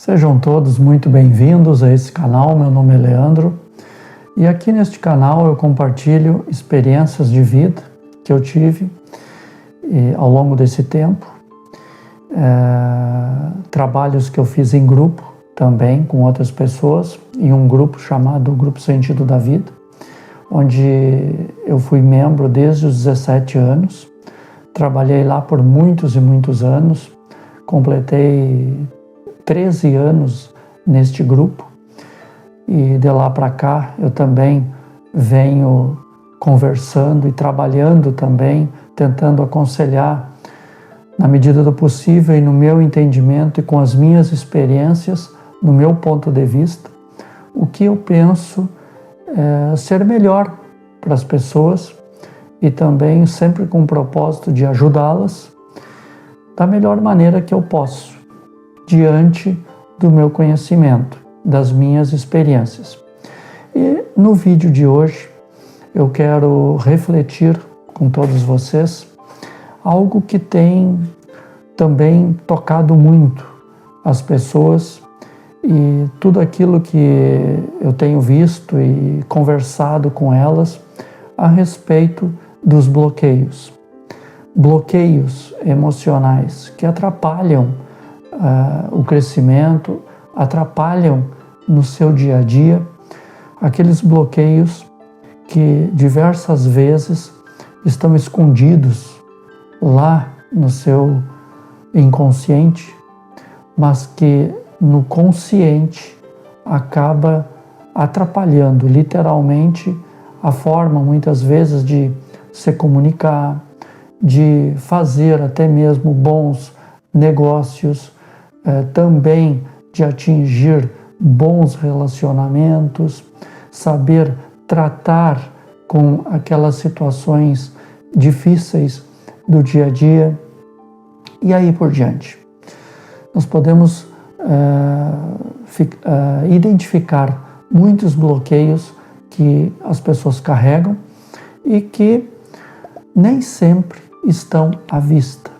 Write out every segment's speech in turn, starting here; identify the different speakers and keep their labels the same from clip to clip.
Speaker 1: Sejam todos muito bem-vindos a esse canal. Meu nome é Leandro e aqui neste canal eu compartilho experiências de vida que eu tive ao longo desse tempo, trabalhos que eu fiz em grupo também com outras pessoas, em um grupo chamado Grupo Sentido da Vida, onde eu fui membro desde os 17 anos, trabalhei lá por muitos e muitos anos, completei 13 anos neste grupo e de lá para cá eu também venho conversando e trabalhando também, tentando aconselhar na medida do possível e no meu entendimento e com as minhas experiências, no meu ponto de vista, o que eu penso ser melhor para as pessoas e também sempre com o propósito de ajudá-las da melhor maneira que eu posso, diante do meu conhecimento, das minhas experiências. E no vídeo de hoje eu quero refletir com todos vocês algo que tem também tocado muito as pessoas e tudo aquilo que eu tenho visto e conversado com elas a respeito dos bloqueios. Bloqueios emocionais que atrapalham o crescimento, atrapalham no seu dia a dia, aqueles bloqueios que diversas vezes estão escondidos lá no seu inconsciente, mas que no consciente acaba atrapalhando literalmente a forma muitas vezes de se comunicar, de fazer até mesmo bons negócios, também de atingir bons relacionamentos, saber tratar com aquelas situações difíceis do dia a dia e aí por diante. Nós podemos identificar muitos bloqueios que as pessoas carregam e que nem sempre estão à vista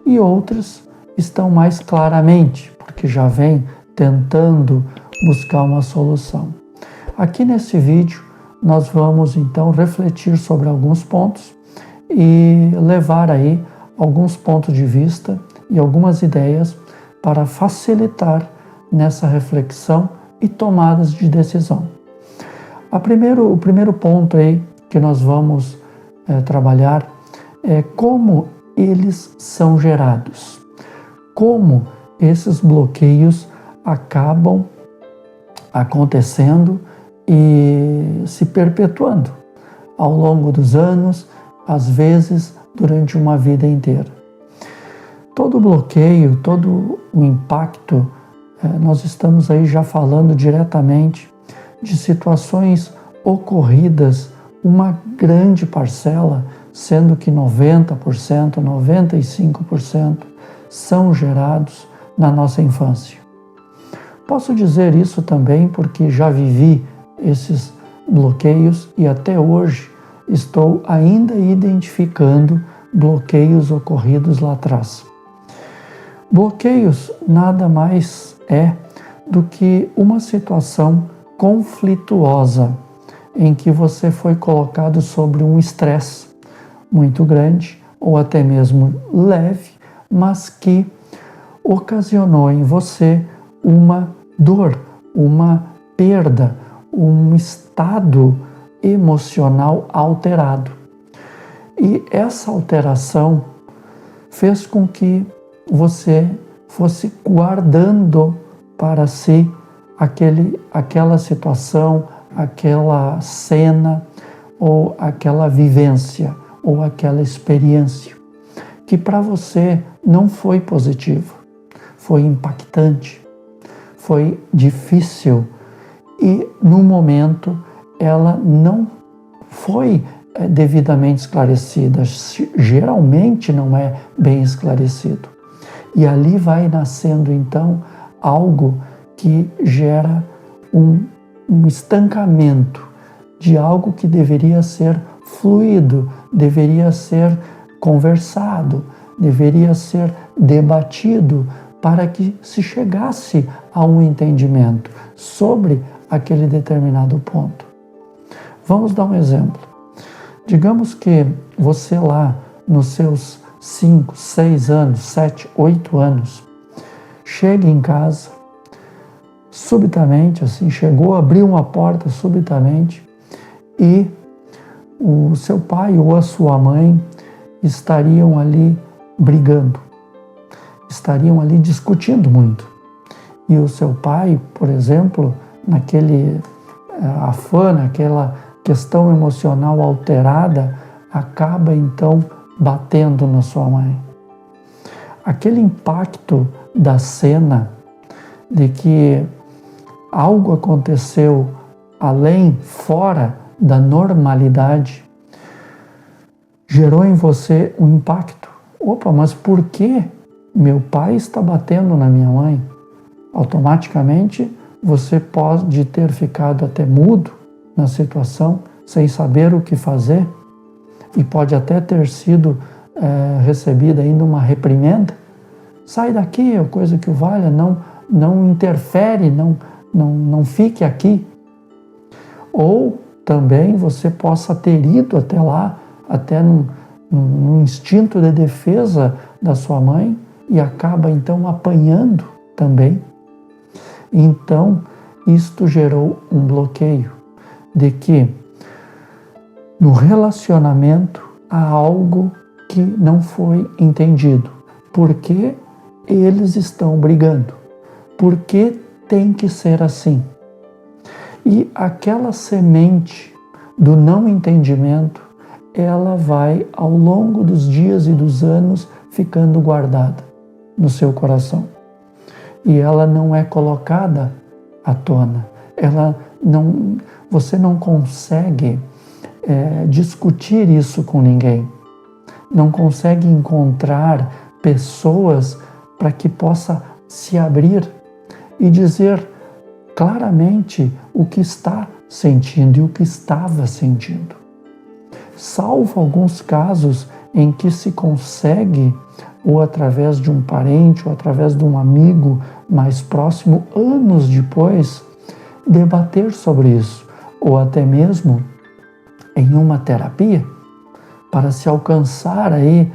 Speaker 1: e outros estão mais claramente, porque já vem tentando buscar uma solução. Aqui nesse vídeo nós vamos então refletir sobre alguns pontos e levar aí alguns pontos de vista e algumas ideias para facilitar nessa reflexão e tomadas de decisão. O primeiro ponto aí que nós vamos trabalhar é como eles são gerados, como esses bloqueios acabam acontecendo e se perpetuando ao longo dos anos, às vezes durante uma vida inteira. Todo bloqueio, todo o impacto, nós estamos aí já falando diretamente de situações ocorridas, uma grande parcela, sendo que 90%, 95% são gerados na nossa infância. Posso dizer isso também porque já vivi esses bloqueios e até hoje estou ainda identificando bloqueios ocorridos lá atrás. Bloqueios nada mais é do que uma situação conflituosa em que você foi colocado sobre um estresse muito grande ou até mesmo leve, mas que ocasionou em você uma dor, uma perda, um estado emocional alterado. E essa alteração fez com que você fosse guardando para si aquela situação, aquela cena ou aquela vivência ou aquela experiência que para você não foi positiva, foi impactante, foi difícil e no momento ela não foi devidamente esclarecida, geralmente não é bem esclarecido. E ali vai nascendo então algo que gera um estancamento de algo que deveria ser fluido, deveria ser conversado, deveria ser debatido para que se chegasse a um entendimento sobre aquele determinado ponto. Vamos dar um exemplo. Digamos que você lá nos seus 5, 6 anos, 7, 8 anos, chega em casa, subitamente, assim, chegou, abriu uma porta subitamente e o seu pai ou a sua mãe estariam ali brigando, estariam ali discutindo muito. E o seu pai, por exemplo, naquele afã, naquela questão emocional alterada, acaba então batendo na sua mãe. Aquele impacto da cena de que algo aconteceu além, fora da normalidade, gerou em você um impacto. Opa, mas por que meu pai está batendo na minha mãe? Automaticamente você pode ter ficado até mudo na situação, sem saber o que fazer, e pode até ter sido recebida ainda uma reprimenda. Sai daqui, é coisa que o valha, não interfere, não fique aqui. Ou também você possa ter ido até lá, até num instinto de defesa da sua mãe, e acaba então apanhando também. Então, isto gerou um bloqueio de que no relacionamento há algo que não foi entendido. Por que eles estão brigando? Por que tem que ser assim? E aquela semente do não entendimento, ela vai ao longo dos dias e dos anos ficando guardada no seu coração. E ela não é colocada à tona. Você não consegue discutir isso com ninguém. Não consegue encontrar pessoas para que possa se abrir e dizer claramente o que está sentindo e o que estava sentindo. Salvo alguns casos em que se consegue, ou através de um parente, ou através de um amigo mais próximo, anos depois, debater sobre isso, ou até mesmo em uma terapia, para se alcançar aí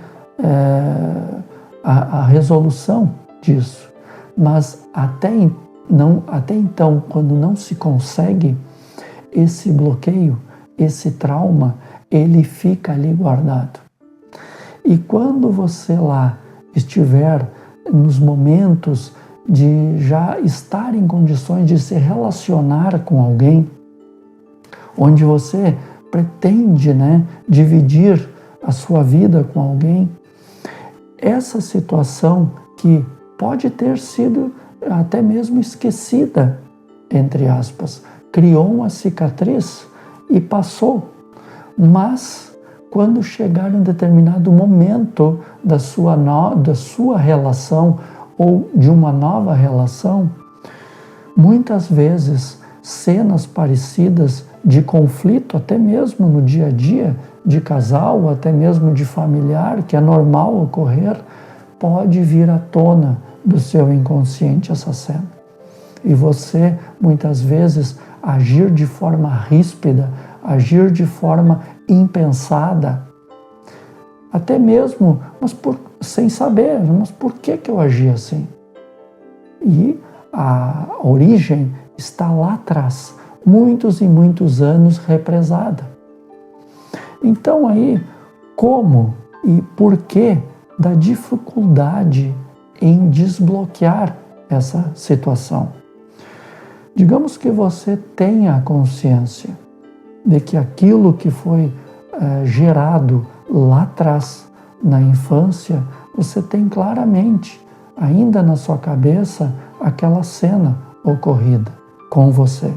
Speaker 1: a resolução disso. Mas até então, quando não se consegue, esse bloqueio, esse trauma, ele fica ali guardado. E quando você lá estiver nos momentos de já estar em condições de se relacionar com alguém, onde você pretende, dividir a sua vida com alguém, essa situação que pode ter sido até mesmo esquecida, entre aspas, criou uma cicatriz e passou. Mas quando chegar em determinado momento da sua relação ou de uma nova relação, muitas vezes cenas parecidas de conflito, até mesmo no dia a dia de casal, até mesmo de familiar, que é normal ocorrer, pode vir à tona do seu inconsciente essa cena. E você, muitas vezes, agir de forma ríspida, agir de forma impensada, até mesmo, sem saber, mas por que eu agi assim? E a origem está lá atrás, muitos e muitos anos represada. Então aí, como e por que da dificuldade em desbloquear essa situação? Digamos que você tenha a consciência de que aquilo que foi gerado lá atrás, na infância, você tem claramente, ainda na sua cabeça, aquela cena ocorrida com você.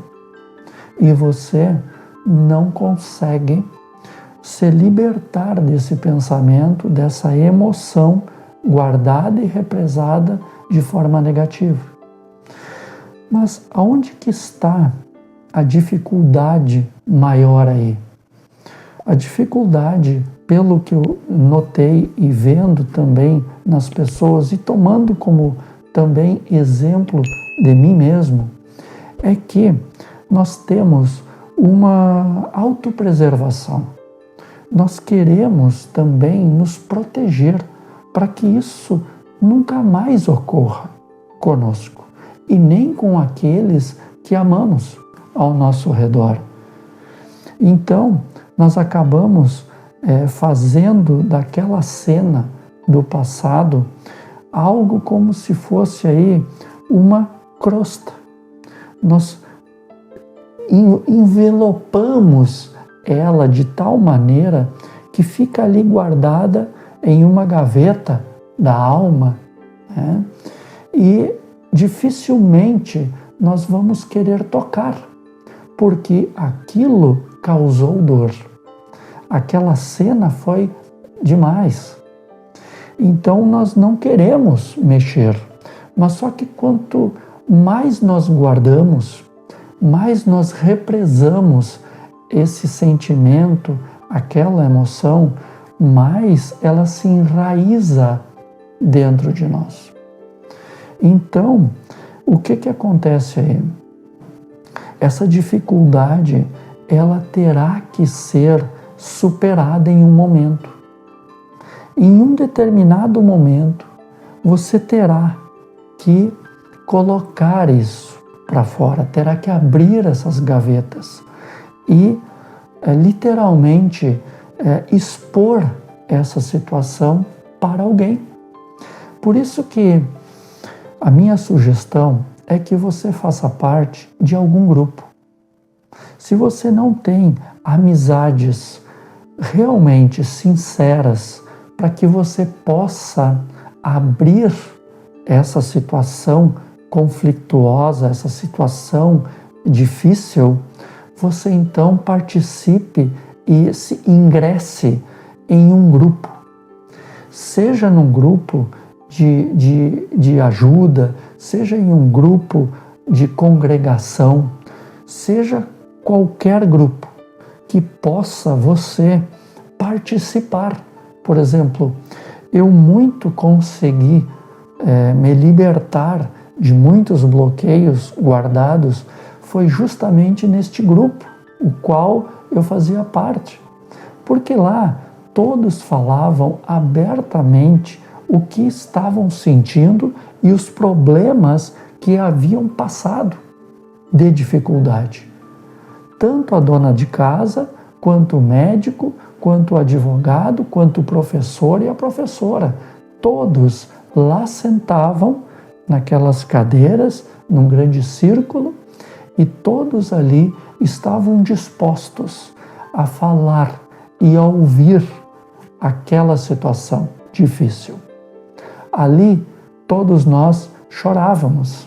Speaker 1: E você não consegue se libertar desse pensamento, dessa emoção guardada e represada de forma negativa. Mas aonde que está a dificuldade maior aí? A dificuldade, pelo que eu notei e vendo também nas pessoas e tomando como também exemplo de mim mesmo, é que nós temos uma autopreservação. Nós queremos também nos proteger para que isso nunca mais ocorra conosco e nem com aqueles que amamos ao nosso redor. Então, nós acabamos fazendo daquela cena do passado algo como se fosse aí uma crosta. Nós envelopamos ela de tal maneira que fica ali guardada em uma gaveta da alma, né? E dificilmente nós vamos querer tocar, porque aquilo causou dor. Aquela cena foi demais. Então nós não queremos mexer, mas só que quanto mais nós guardamos, mais nós represamos esse sentimento, aquela emoção, mais ela se enraiza dentro de nós. Então, o que acontece aí? Essa dificuldade, ela terá que ser superada em um momento. Em um determinado momento, você terá que colocar isso para fora, terá que abrir essas gavetas e literalmente expor essa situação para alguém. Por isso que a minha sugestão é que você faça parte de algum grupo. Se você não tem amizades realmente sinceras para que você possa abrir essa situação conflituosa, essa situação difícil, você então participe e se ingresse em um grupo. Seja num grupo de ajuda, seja em um grupo de congregação, seja qualquer grupo que possa você participar. Por exemplo, eu muito consegui me libertar de muitos bloqueios guardados, foi justamente neste grupo, o qual eu fazia parte. Porque lá todos falavam abertamente o que estavam sentindo e os problemas que haviam passado de dificuldade. Tanto a dona de casa, quanto o médico, quanto o advogado, quanto o professor e a professora. Todos lá sentavam naquelas cadeiras, num grande círculo, e todos ali estavam dispostos a falar e a ouvir aquela situação difícil. Ali, todos nós chorávamos,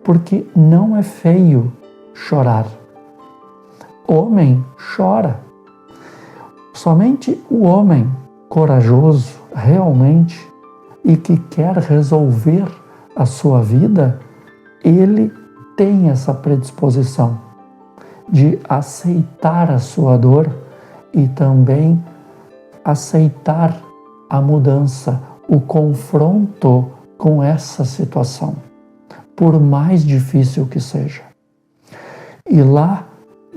Speaker 1: porque não é feio chorar. Homem chora. Somente o homem corajoso, realmente, e que quer resolver a sua vida, ele tem essa predisposição de aceitar a sua dor e também aceitar a mudança, o confronto com essa situação, por mais difícil que seja. E lá,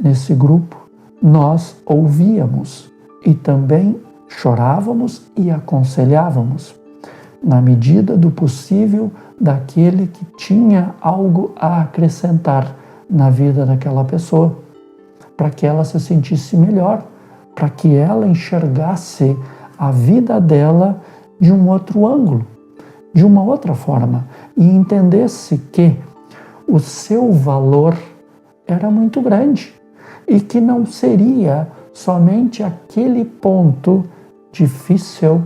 Speaker 1: nesse grupo, nós ouvíamos e também chorávamos e aconselhávamos, na medida do possível, daquele que tinha algo a acrescentar na vida daquela pessoa, para que ela se sentisse melhor, para que ela enxergasse a vida dela de um outro ângulo, de uma outra forma, e entendesse que o seu valor era muito grande e que não seria somente aquele ponto difícil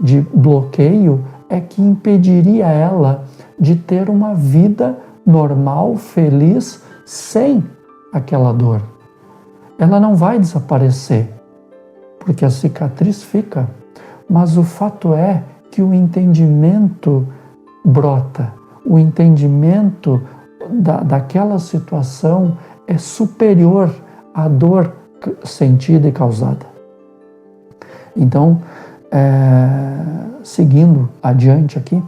Speaker 1: de bloqueio é que impediria ela de ter uma vida normal, feliz, sem aquela dor. Ela não vai desaparecer, porque a cicatriz fica, mas o fato é que o entendimento brota, o entendimento daquela situação é superior à dor sentida e causada. Então, seguindo adiante aqui,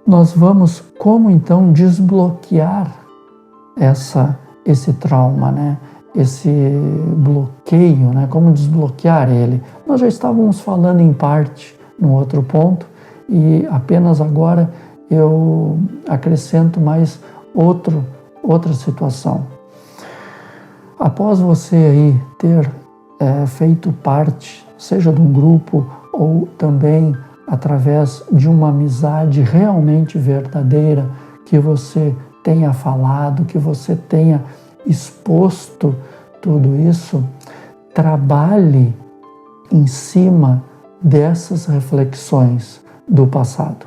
Speaker 1: nós vamos como então desbloquear esse trauma, né? Esse bloqueio, né? Como desbloquear ele? Nós já estávamos falando em parte no outro ponto e apenas agora eu acrescento mais outra situação. Após você aí ter feito parte, seja de um grupo ou também através de uma amizade realmente verdadeira, que você tenha falado, que você tenha exposto tudo isso, trabalhe em cima dessas reflexões do passado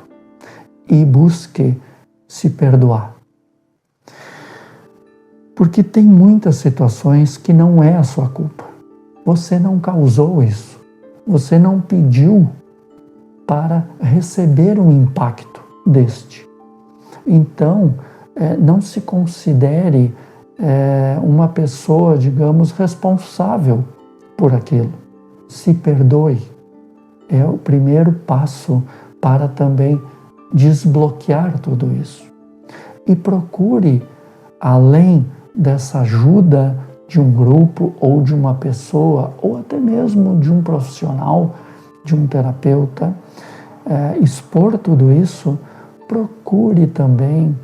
Speaker 1: e busque se perdoar. Porque tem muitas situações que não é a sua culpa. Você não causou isso. Você não pediu para receber um impacto deste. Então, não se considere uma pessoa, digamos, responsável por aquilo. Se perdoe. É o primeiro passo para também desbloquear tudo isso. E procure, além dessa ajuda de um grupo ou de uma pessoa, ou até mesmo de um profissional, de um terapeuta, expor tudo isso, procure também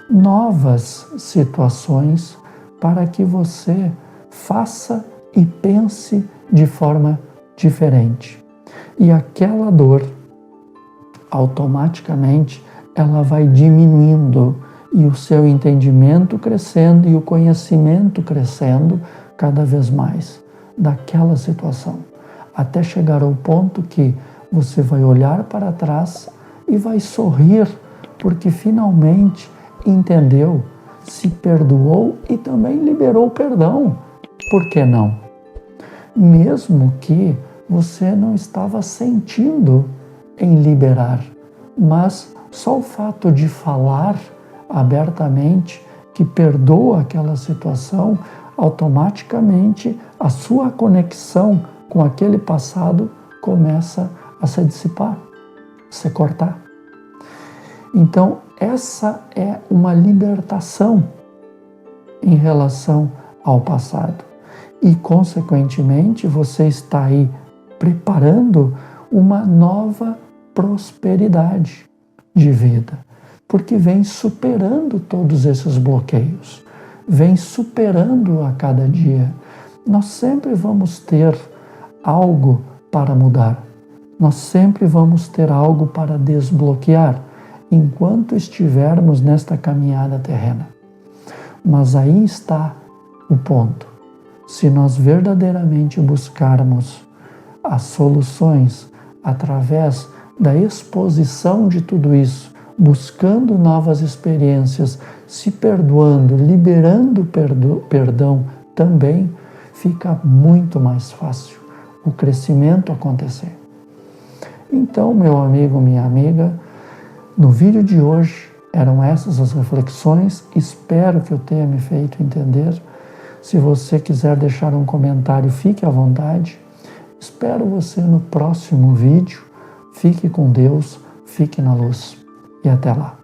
Speaker 1: novas situações para que você faça e pense de forma diferente. E aquela dor, automaticamente, ela vai diminuindo e o seu entendimento crescendo e o conhecimento crescendo cada vez mais daquela situação, até chegar ao ponto que você vai olhar para trás e vai sorrir, porque finalmente entendeu, se perdoou e também liberou o perdão. Por que não? Mesmo que você não estava sentindo em liberar, mas só o fato de falar abertamente que perdoa aquela situação, automaticamente a sua conexão com aquele passado começa a se dissipar, se cortar. Então, essa é uma libertação em relação ao passado. E, consequentemente, você está aí preparando uma nova prosperidade de vida, porque vem superando todos esses bloqueios, vem superando a cada dia. Nós sempre vamos ter algo para mudar, nós sempre vamos ter algo para desbloquear, enquanto estivermos nesta caminhada terrena. Mas aí está o ponto. Se nós verdadeiramente buscarmos as soluções através da exposição de tudo isso, buscando novas experiências, se perdoando, liberando perdão também, fica muito mais fácil o crescimento acontecer. Então, meu amigo, minha amiga, no vídeo de hoje eram essas as reflexões, espero que eu tenha me feito entender. Se você quiser deixar um comentário, fique à vontade. Espero você no próximo vídeo. Fique com Deus, fique na luz e até lá.